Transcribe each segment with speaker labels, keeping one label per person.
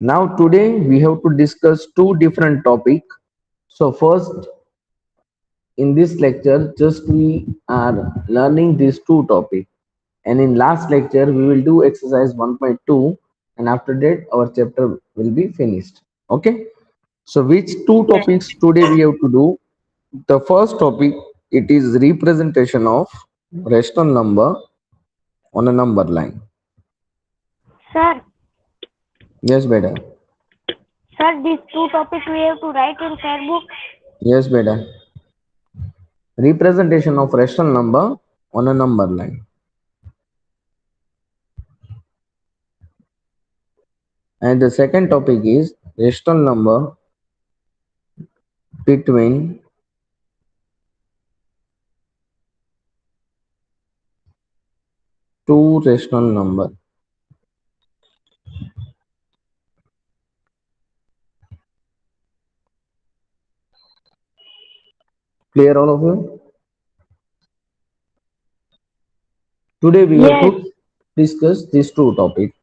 Speaker 1: Now today we have to discuss two different topic. So first in this lecture just we are learning these two topic, and in last lecture we will do exercise 1.2, and after that our chapter will be finished. Okay, so which two
Speaker 2: Yes.
Speaker 1: topics today we have to do? The first topic, it is representation of rational number on a number line.
Speaker 2: Sir,
Speaker 1: Yes beta.
Speaker 2: sir, these two topics we have to write in fair book.
Speaker 1: Yes beta. Representation of rational number on a number line. And the second topic is rational number between two rational number. Clear all of you? Today we have
Speaker 2: Yes.
Speaker 1: to discuss these two topics.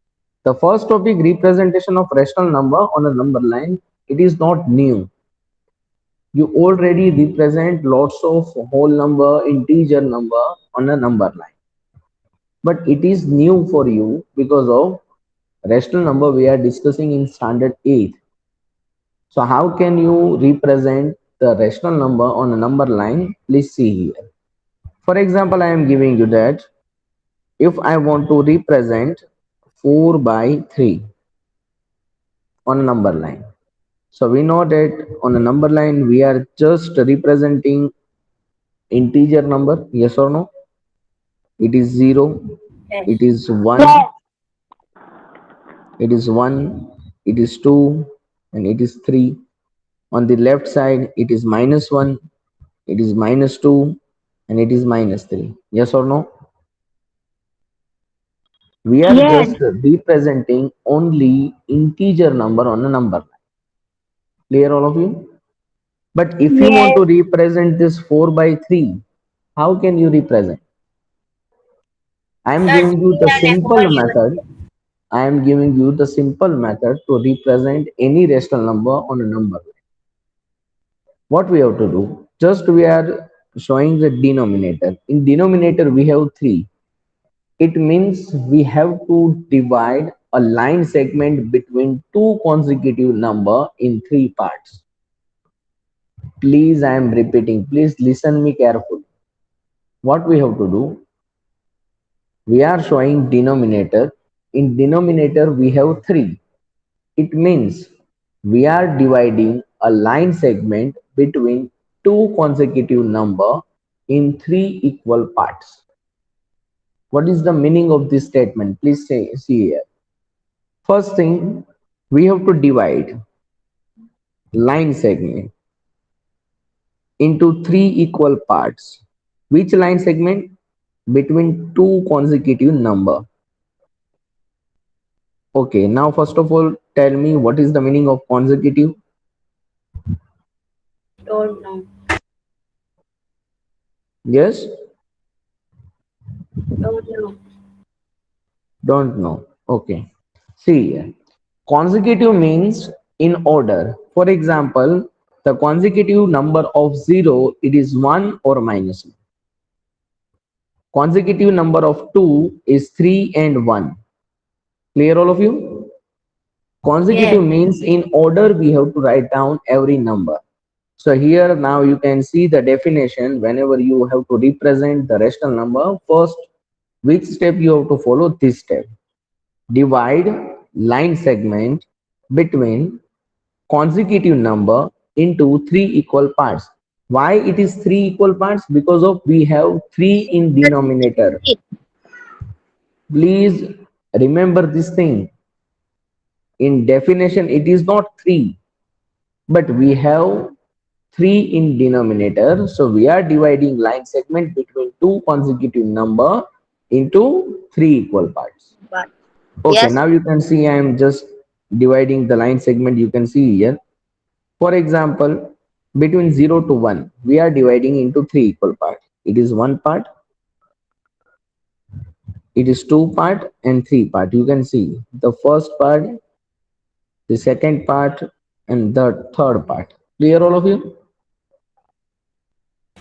Speaker 1: The first topic, representation of rational number on a number line. It is not new. You already represent lots of whole number, integer number on a number line. But it is new for you because of rational number we are discussing in standard 8. So how can you represent the rational number on a number line? Please see here. For example, I am giving you that if I want to represent 4 by 3 on a number line. So we know that on a number line we are just representing integer number, yes or no? It is 0,
Speaker 2: Yes.
Speaker 1: it is 1,
Speaker 2: Yes.
Speaker 1: it is 1, it is 2, and it is 3. On the left side it is minus 1, it is minus 2, and it is minus 3. Yes or no? We are
Speaker 2: Yes.
Speaker 1: just representing only integer number on a number line. Clear all of you? But if you want
Speaker 2: Yes.
Speaker 1: to represent this 4 by 3, how can you represent? I am
Speaker 2: Sir,
Speaker 1: giving you
Speaker 2: 3
Speaker 1: the
Speaker 2: and
Speaker 1: simple
Speaker 2: FOD.
Speaker 1: method. I am giving you the simple method to represent any rational number on a number line. What we have to do? Just we are showing the denominator. In denominator we have 3. It means we have to divide a line segment between two consecutive number in 3 parts. Please, I am repeating. Please listen me carefully. What we have to do? We are showing denominator. In denominator we have 3. It means we are dividing a line segment between two consecutive number in 3 equal parts. What is the meaning of this statement? Please say, see here. First thing, we have to divide line segment into 3 equal parts. Which line segment? Between two consecutive number. Okay, now first of all, tell me what is the meaning of consecutive?
Speaker 2: Don't know.
Speaker 1: Yes,
Speaker 2: Don't know.
Speaker 1: don't know. Okay, see here. Consecutive means in order. For example, the consecutive number of 0, it is 1 or minus 1. Consecutive number of 2 is 3 and 1. Clear all of you? Consecutive
Speaker 2: Yes.
Speaker 1: means in order we have to write down every number. So here now you can see the definition. Whenever you have to represent the rational number, first which step you have to follow? This step. Divide line segment between consecutive number into 3 equal parts. Why it is 3 equal parts? Because of we have 3 in denominator. Please remember this thing. In definition it is not 3, but we have 3 in denominator, so we are dividing line segment between two consecutive number into 3 equal parts.
Speaker 2: But
Speaker 1: Okay,
Speaker 2: yes.
Speaker 1: now you can see I am just dividing the line segment. You can see here, for example, between 0 to 1 we are dividing into 3 equal parts. It is 1 part, it is 2 part, and 3 part. You can see the first part the second part, and the third part. Clear, all of you?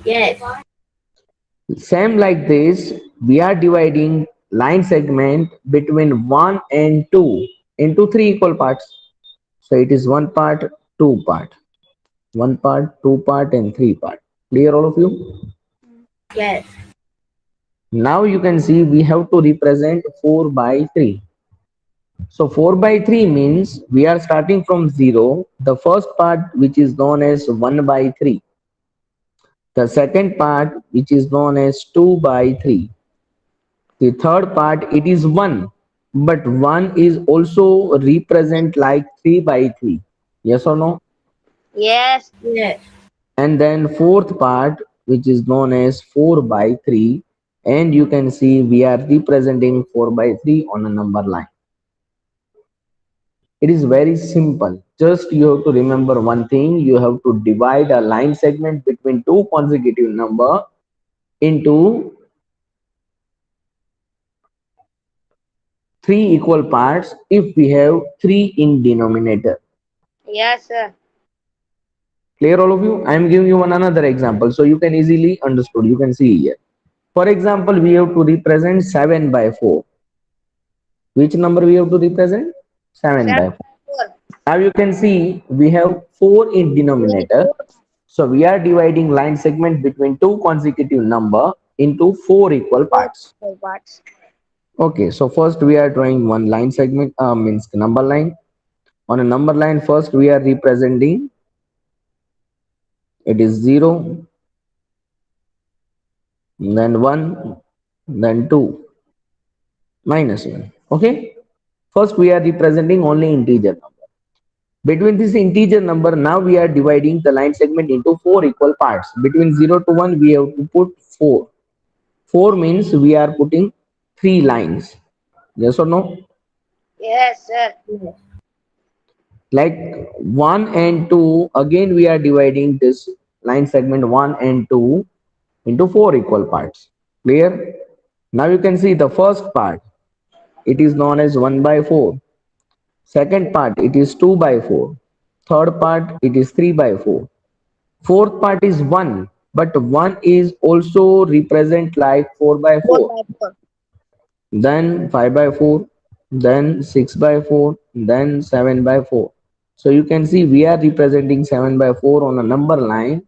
Speaker 3: Yes.
Speaker 1: Same like this, we are dividing line segment between 1 and 2 into 3 equal parts. So it is one part, two part, one part, two part, and three part. Clear, all of you?
Speaker 3: Yes.
Speaker 1: Now you can see we have to represent 4 by 3. So 4 by 3 means we are starting from 0. The first part, which is known as 1 by 3. The second part, which is known as 2 by 3. The third part, it is 1. But 1 is also represent like 3 by 3. Yes or no?
Speaker 2: Yes.
Speaker 3: Yes.
Speaker 1: And then fourth part, which is known as 4 by 3. And you can see we are representing 4 by 3 on a number line. It is very simple. Just you have to remember one thing. You have to divide a line segment between two consecutive number into three equal parts if we have 3 in denominator.
Speaker 2: Yes, sir.
Speaker 1: Clear, all of you? I am giving you one another example so you can easily understood. You can see here. For example, we have to represent 7 by 4. Which number we have to represent? 7
Speaker 2: Seven
Speaker 1: by 4.
Speaker 2: four.
Speaker 1: Now you can see we have 4 in denominator. So we are dividing line segment between two consecutive number into 4 equal parts.
Speaker 2: Four parts.
Speaker 1: Okay, so first we are drawing one line segment, means number line. On a number line, first we are representing, it is 0, then 1, then 2, minus 1. Okay, first we are representing only integer number. Between this integer number, now we are dividing the line segment into 4 equal parts. Between 0 to 1, we have to put 4. 4 means we are putting 3 lines. Yes or no?
Speaker 2: Yes, sir.
Speaker 3: Yes.
Speaker 1: Like 1 and 2, again we are dividing this line segment 1 and 2 into 4 equal parts. Clear? Now you can see the first part, it is known as 1 by 4. Second part, it is 2 by 4. Third part, it is 3 by 4. Fourth part is 1, but 1 is also represent like 4 by
Speaker 2: Four
Speaker 1: 4.
Speaker 2: by four.
Speaker 1: Then 5 by 4, then 6 by 4, then 7 by 4. So you can see we are representing 7 by 4 on a number line.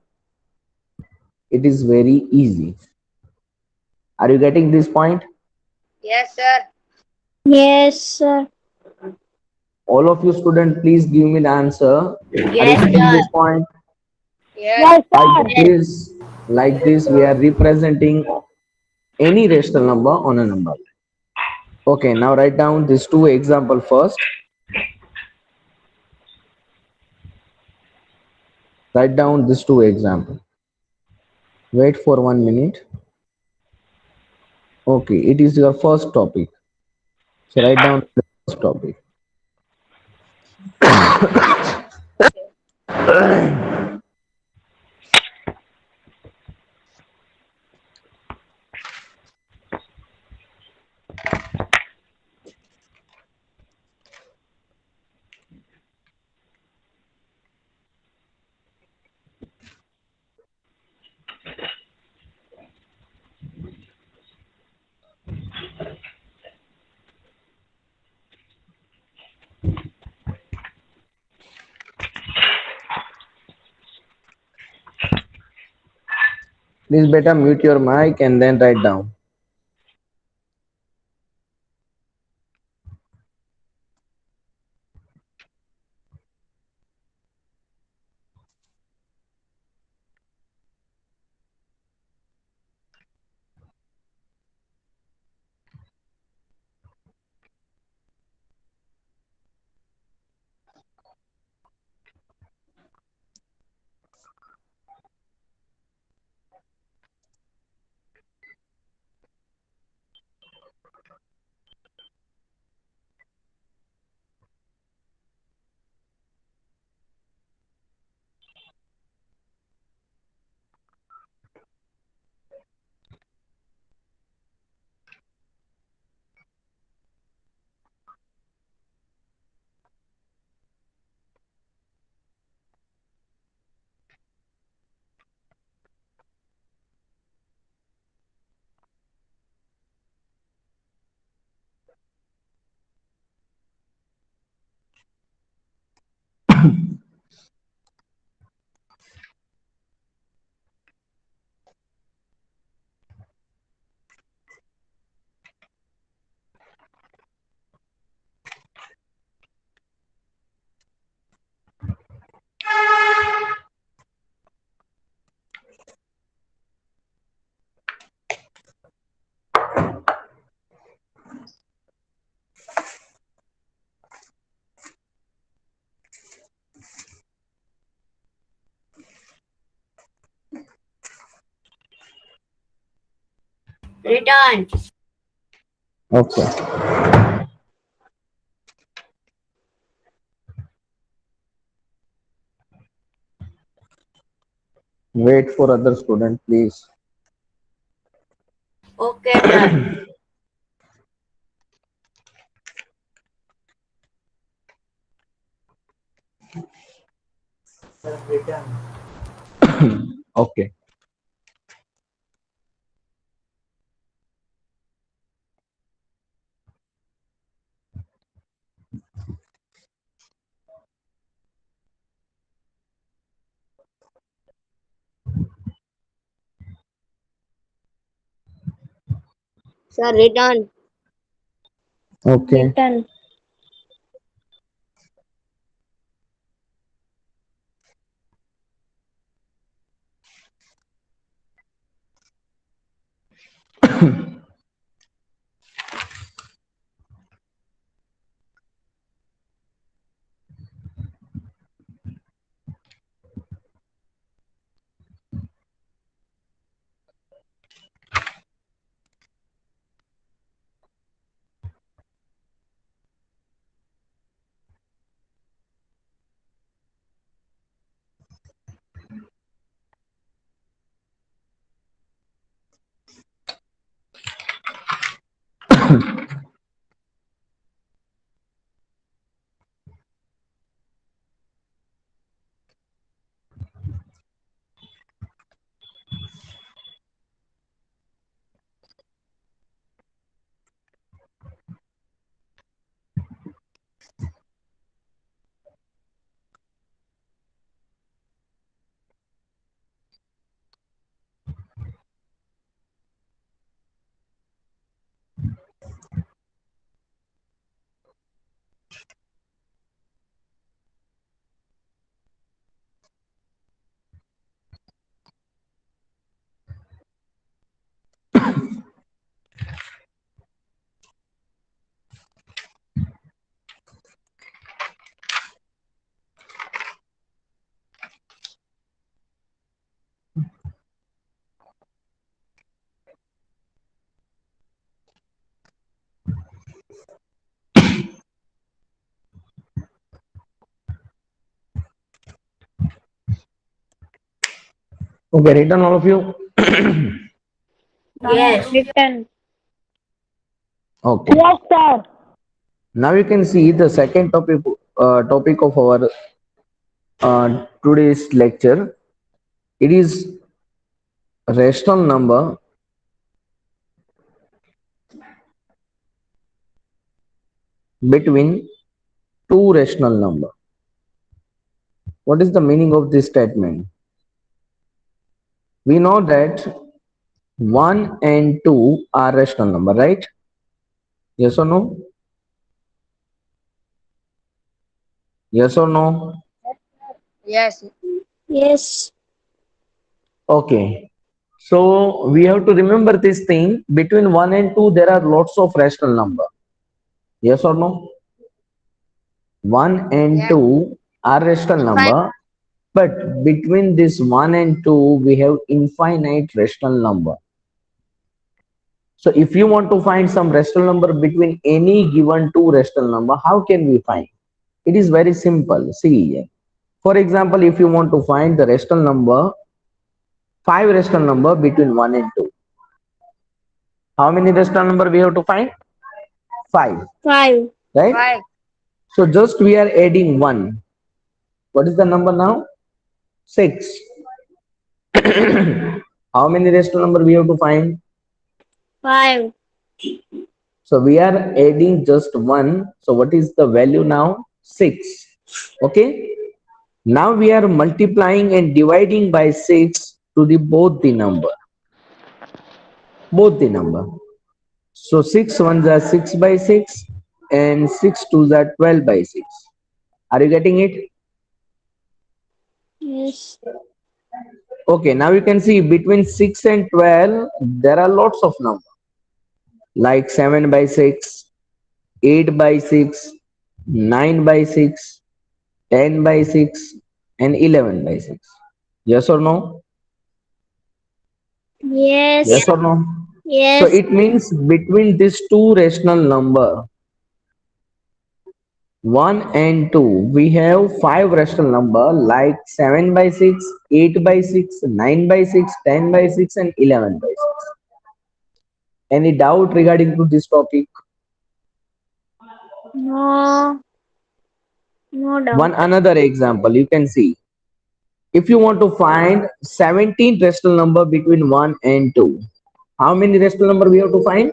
Speaker 1: It is very easy. Are you getting this point?
Speaker 2: Yes, sir. Yes, sir.
Speaker 1: All of you students, please give me the answer. Are you
Speaker 3: Yes,
Speaker 1: getting
Speaker 3: sir.
Speaker 1: this point?
Speaker 2: Yes,
Speaker 1: Like
Speaker 2: sir.
Speaker 1: this, like this, we are representing any rational number on a number line. Okay, now write down these two example first. Write down these two example. Wait for 1 minute. Okay, it is your first topic. So write down the first topic. Please better mute your mic and then write down.
Speaker 3: Return.
Speaker 1: Okay. Wait for other student, please.
Speaker 3: Okay, done.
Speaker 1: Okay.
Speaker 3: Sir, return.
Speaker 1: Okay.
Speaker 2: Return.
Speaker 1: Okay, return all of you.
Speaker 3: Yes.
Speaker 2: Return.
Speaker 1: Okay.
Speaker 2: Yes, sir.
Speaker 1: Now you can see the second topic of our today's lecture. It is rational number between two rational number. What is the meaning of this statement? We know that 1 and 2 are rational number, right? Yes or no? Yes or no?
Speaker 3: Yes.
Speaker 2: Yes.
Speaker 1: Okay. So we have to remember this thing. Between 1 and 2, there are lots of rational number. Yes or no? 1 and
Speaker 3: Yes.
Speaker 1: 2 are rational
Speaker 3: Infinite.
Speaker 1: number, but between this 1 and 2, we have infinite rational number. So if you want to find some rational number between any given two rational number, how can we find? It is very simple. See here. For example, if you want to find the rational number, five rational number between 1 and 2, how many rational number we have to find? Five,
Speaker 2: 5.
Speaker 1: right?
Speaker 3: Five.
Speaker 1: So just we are adding 1. What is the number now? 6. How many rational number we have to find?
Speaker 2: 5.
Speaker 1: So we are adding just 1. So what is the value now? 6. Okay. Now we are multiplying and dividing by 6 to the both the number. Both the number. So 6 ones are 6 by 6 and 6 twos are 12 by 6. Are you getting it?
Speaker 2: Yes.
Speaker 1: Okay, now you can see between 6 and 12 there are lots of numbers like 7 by 6, 8 by 6, 9 by 6, 10 by 6 and 11 by 6. Yes or no?
Speaker 2: Yes.
Speaker 1: Yes or no? So
Speaker 2: Yes.
Speaker 1: it means between these two rational number 1 and 2 we have 5 rational number like 7 by 6, 8 by 6, 9 by 6, 10 by 6 and 11 by 6. Any doubt regarding to this topic?
Speaker 2: No. No
Speaker 1: One
Speaker 2: doubt.
Speaker 1: another example you can see. If you want to find 17 rational number between 1 and 2, how many rational number we have to find?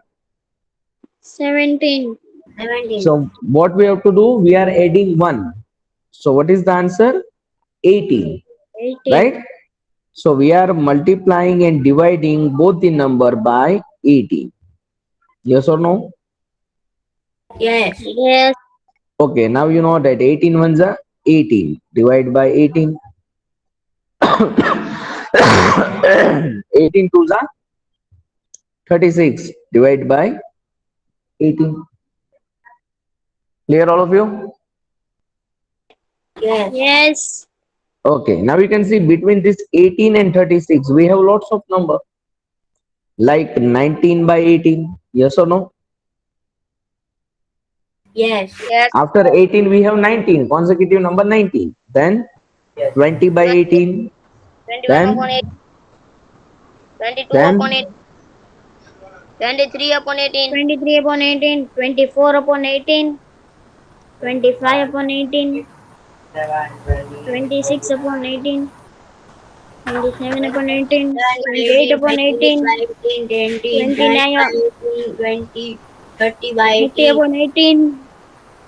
Speaker 2: 17.
Speaker 3: 17.
Speaker 1: So what we have to do? We are adding 1. So what is the answer? 18.
Speaker 2: 18.
Speaker 1: Right? So we are multiplying and dividing both the number by 18. Yes or no?
Speaker 3: Yes.
Speaker 2: Yes.
Speaker 1: Okay, now you know that 18 ones are 18. Divide by 18. 18 twos are 36. Divide by 18. Clear all of you?
Speaker 3: Yes.
Speaker 2: Yes.
Speaker 1: Okay, now you can see between this 18 and 36 we have lots of number like 19 by 18. Yes or no?
Speaker 3: Yes. Yes.
Speaker 1: After 18 we have 19, consecutive number 19. Then 20 by 18.
Speaker 3: 21 upon
Speaker 1: Then
Speaker 3: 8. 22 upon
Speaker 1: then
Speaker 3: 8. 23 upon 18.
Speaker 2: 23 upon 18. 24 upon 18. 25 upon 18. 26 upon 18. 27 upon 18. 28 upon 18. 29
Speaker 3: 20, 30 by
Speaker 2: 30
Speaker 3: 18.
Speaker 2: upon 18.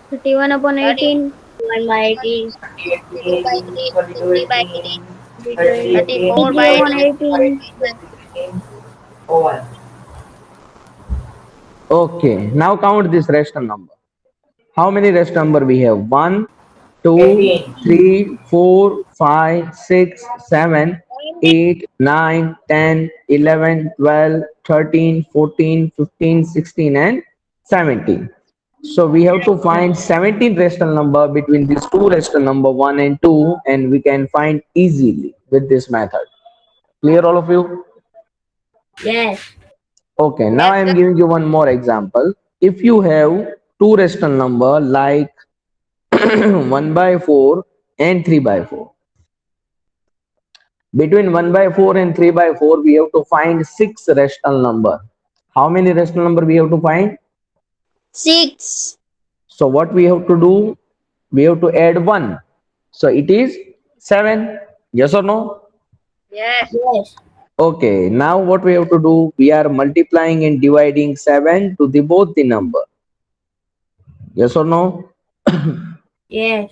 Speaker 2: 31 upon 18.
Speaker 3: 31 by 18. 32 by 18. 33 by 18. 34
Speaker 2: 33
Speaker 3: by
Speaker 2: upon
Speaker 3: 18.
Speaker 2: 18.
Speaker 1: okay, now count this rational number. How many rational number we have? 1, 2, 3, 4, 5, 6, 7, 8, 9, 10, 11, 12, 13, 14, 15, 16 and 17. So we have to find 17 rational number between these two rational number 1 and 2 and we can find easily with this method. Clear all of you?
Speaker 3: Yes.
Speaker 1: Okay, now I am giving you one more example. If you have two rational number like 1 by 4 and 3 by 4. Between 1 by 4 and 3 by 4, we have to find 6 rational number. How many rational number we have to find?
Speaker 2: 6.
Speaker 1: So what we have to do? We have to add 1. So it is 7. Yes or no?
Speaker 3: Yes. Yes.
Speaker 1: Okay, now what we have to do? We are multiplying and dividing 7 to the both the number. Yes or no?
Speaker 3: Yes.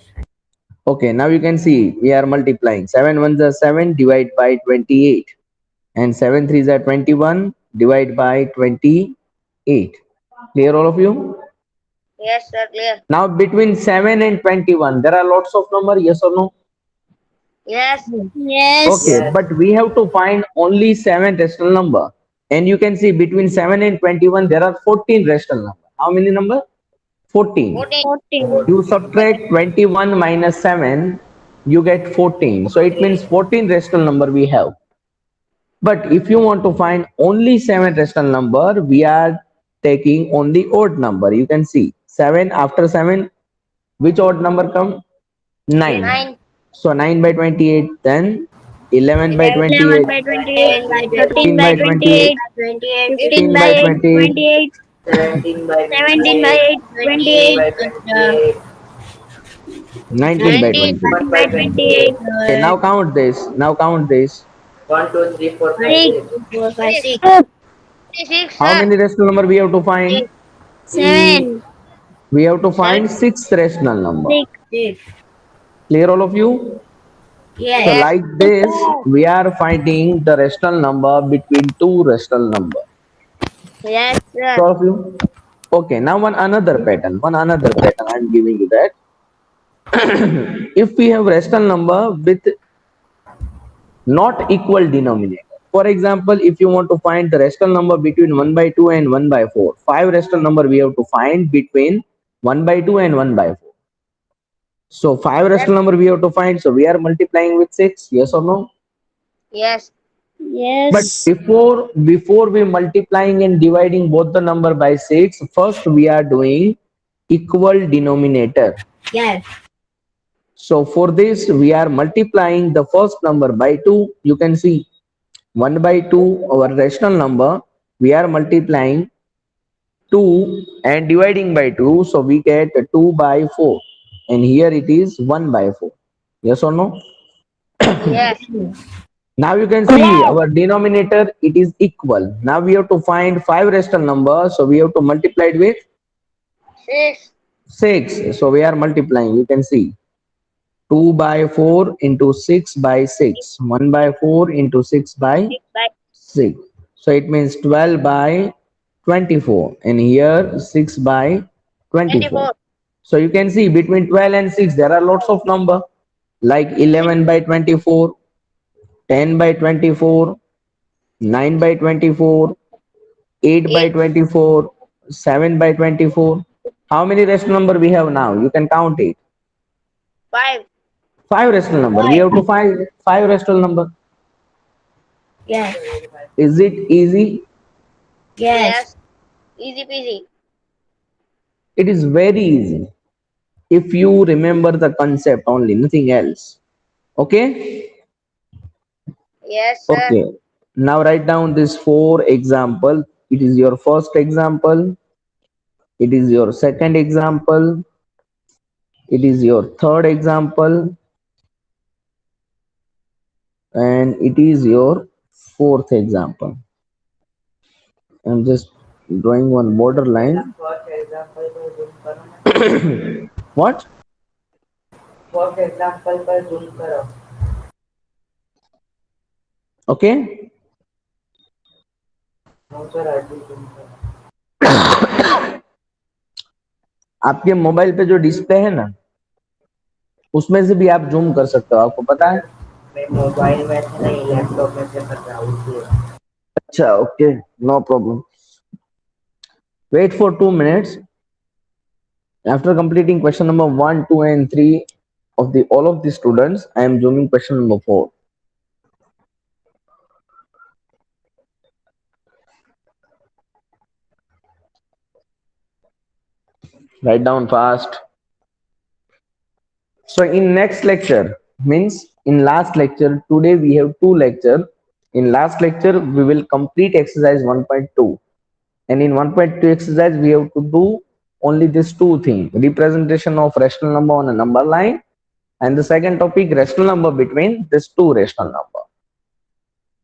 Speaker 1: Okay, now you can see we are multiplying. 7 ones are 7, divide by 28. And 7 threes are 21, divide by 28. Clear all of you?
Speaker 3: Yes, sir. Clear.
Speaker 1: Now between 7 and 21, there are lots of number, yes or no?
Speaker 3: Yes.
Speaker 2: Yes.
Speaker 1: Okay, but we have to find only 7 rational number. And you can see between 7 and 21, there are 14 rational number. How many number? 14.
Speaker 3: 14.
Speaker 2: 14.
Speaker 1: You subtract 21 minus 7, you get 14. So it means 14 rational number we have. But if you want to find only 7 rational number, we are taking only odd number. You can see 7 after 7, which odd number come? 9.
Speaker 3: 9.
Speaker 1: So 9 by 28, then 11 by
Speaker 2: 11
Speaker 1: 28,
Speaker 2: by 28.
Speaker 3: 10 by
Speaker 2: 13
Speaker 1: 15
Speaker 2: by
Speaker 1: by 28,
Speaker 2: 28.
Speaker 3: 28.
Speaker 2: 15
Speaker 1: 16
Speaker 2: by
Speaker 1: by
Speaker 2: 8.
Speaker 1: 28,
Speaker 2: 28. 17 by 8. 28.
Speaker 1: 19 by
Speaker 3: 19.
Speaker 1: 28.
Speaker 2: 19 by 28.
Speaker 1: Okay, now count this. Now count this.
Speaker 2: 6.
Speaker 3: 4, 5, 6. 6,
Speaker 1: How
Speaker 3: sir.
Speaker 1: many rational number we have to find?
Speaker 2: 7.
Speaker 1: We have to find 6 rational number.
Speaker 2: 6.
Speaker 3: 6.
Speaker 1: Clear all of you? So
Speaker 2: Yes.
Speaker 3: Yes.
Speaker 1: like this, we are finding the rational number between two rational number.
Speaker 3: Yes, sir.
Speaker 1: So of you, okay. Now one another pattern. I'm giving you that. If we have rational number with not equal denominator. For example, if you want to find the rational number between 1 by 2 and 1 by 4, five rational number we have to find between 1 by 2 and 1 by 4. So five
Speaker 3: Yes.
Speaker 1: rational number we have to find. So we are multiplying with 6, yes or no?
Speaker 3: Yes.
Speaker 1: But
Speaker 2: Yes.
Speaker 1: before we multiplying and dividing both the number by 6, first we are doing equal denominator.
Speaker 2: Yes.
Speaker 1: So for this we are multiplying the first number by 2. You can see 1 by 2, our rational number, we are multiplying 2 and dividing by 2, so we get 2 by 4, and here it is 1 by 4. Yes or no?
Speaker 3: Yes.
Speaker 1: Now you can see our denominator, it is equal. Now we have to find 5 rational number, so we have to multiply it with
Speaker 3: 6.
Speaker 1: 6. So we are multiplying, you can see 2 by 4 into 6 by 6, 1 by 4 into 6 by
Speaker 3: 6 by
Speaker 1: 6. So it means 12 by 24, and here 6 by 24.
Speaker 3: 24.
Speaker 1: So you can see between 12 and 6 there are lots of number like 11 by 24, 10 by 24, 9 by 24, 8 by
Speaker 3: 8.
Speaker 1: 24, 7 by 24. How many rational number we have now? You can count it.
Speaker 3: 5.
Speaker 1: Five rational number. We have to find five rational number.
Speaker 2: Yes.
Speaker 1: Is it easy?
Speaker 2: Yes.
Speaker 3: Yes. Easy peasy.
Speaker 1: It is very easy if you remember the concept only, nothing else. Okay?
Speaker 3: Yes, sir.
Speaker 1: Okay. Now write down this four example. It is your first example. It is your second example. It is your third example. And it is your fourth example. I'm just drawing one border line. What? Okay. आपके mobile पे जो display है ना, उसमें से भी आप zoom कर सकते हो, आपको पता है? मैं मोबाइल में से नहीं, लैपटॉप में से कर रहा हूँ। अच्छा, okay, no problem. Wait for 2 minutes. After completing question number 1, 2, and 3 of the all of the students, I am zooming question number 4. Write down fast. So in next lecture, means in last lecture, today we have two lecture. In last lecture, we will complete exercise 1.2. And in 1.2 exercise, we have to do only these two things: representation of rational number on a number line, and the second topic, rational number between these two rational number.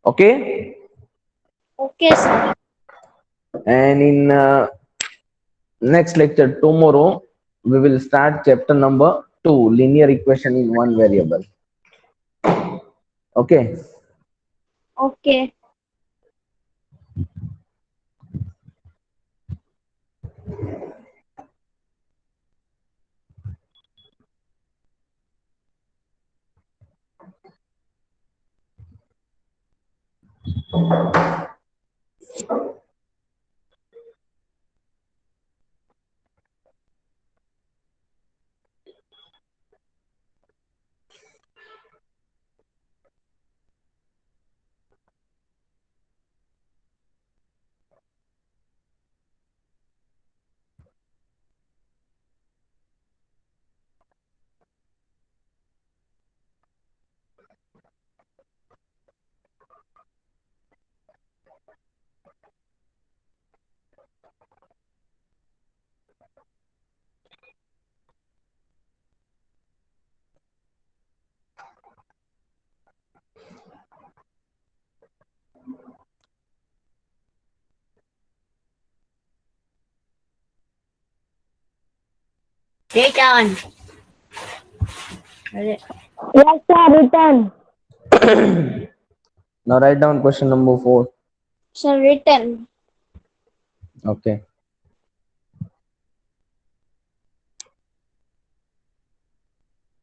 Speaker 1: Okay?
Speaker 2: Okay, sir.
Speaker 1: And in next lecture tomorrow, we will start chapter number 2, linear equation in one variable. Okay?
Speaker 2: Okay. Take on.
Speaker 3: Yes, sir, written.
Speaker 1: Now write down question number 4.
Speaker 2: Sir, written.
Speaker 1: Okay.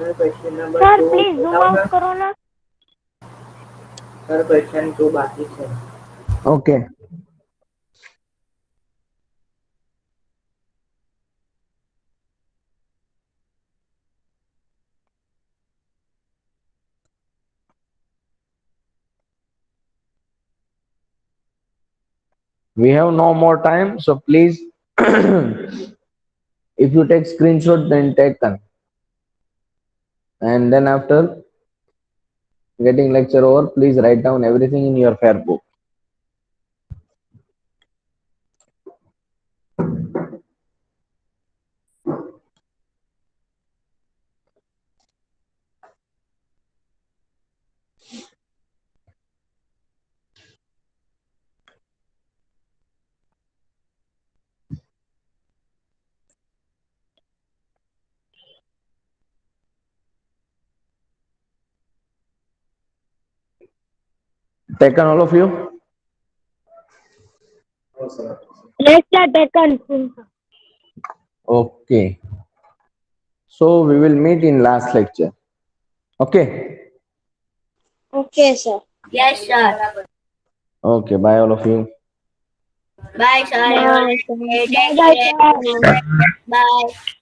Speaker 4: Question number
Speaker 3: Sir,
Speaker 4: 2
Speaker 3: please zoom
Speaker 4: बताओ ना
Speaker 3: out करो ना.
Speaker 4: Sir question 2 बाकी है
Speaker 1: Okay. We have no more time, so please, if you take screenshot, then taken, and then after getting lecture over, please write down everything in your fair book. Taken, all of you?
Speaker 3: Yes, sir, taken.
Speaker 1: Okay. So we will meet in last lecture. Okay.
Speaker 2: Okay, sir.
Speaker 3: Yes, sir.
Speaker 1: Okay. Bye, all of you.
Speaker 3: Bye, sir.
Speaker 2: Bye, sir.
Speaker 3: Take
Speaker 2: Bye, bye,
Speaker 3: care.
Speaker 2: sir.
Speaker 3: Bye.